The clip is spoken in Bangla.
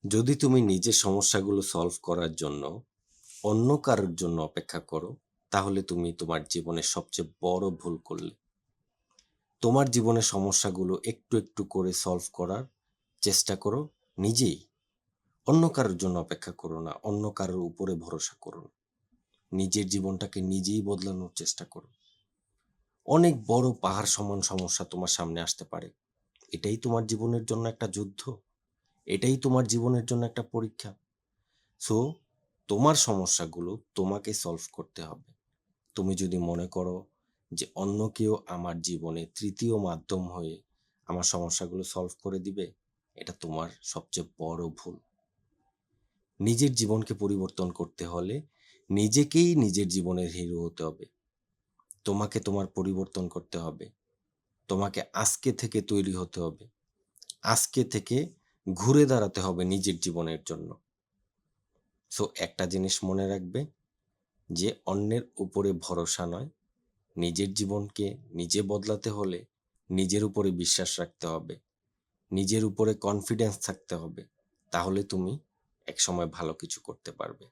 যদি তুমি নিজের সমস্যাগুলো সলভ করার জন্য অন্য কারোর জন্য অপেক্ষা করো, তাহলে তুমি তোমার জীবনের সবচেয়ে বড় ভুল করলে। তোমার জীবনের সমস্যাগুলো একটু একটু করে সলভ করার চেষ্টা করো নিজেই। অন্য কারোর জন্য অপেক্ষা করো না, অন্য কারোর উপরে ভরসা করো না। নিজের জীবনটাকে নিজেই বদলানোর চেষ্টা করো। অনেক বড় পাহাড় সমান সমস্যা তোমার সামনে আসতে পারে। এটাই তোমার জীবনের জন্য একটা যুদ্ধ। এটাই তোমার জীবনের জন্য একটা পরীক্ষা। সো তোমার সমস্যাগুলো তোমাকে সলভ করতে হবে। তুমি যদি মনে করো যে অন্য কেউ আমার জীবনে তৃতীয় মাধ্যম হয়ে আমার সমস্যাগুলো সলভ করে দিবে, এটা তোমার সবচেয়ে বড় ভুল। নিজের জীবনকে পরিবর্তন করতে হলে নিজেকেই নিজের জীবনের হিরো হতে হবে। তোমাকে তোমার পরিবর্তন করতে হবে। তোমাকে আজকে থেকে তৈরি হতে হবে। আজকে থেকে ঘুরে দাঁড়াতে হবে নিজের জীবনের জন্য। সো একটা জিনিস মনে রাখবে যে অন্যের উপরে ভরসা নয়, নিজের জীবনকে নিজে বদলাতে হলে নিজের উপরে বিশ্বাস রাখতে হবে, নিজের উপরে কনফিডেন্স থাকতে হবে। তাহলে তুমি একসময় ভালো কিছু করতে পারবে।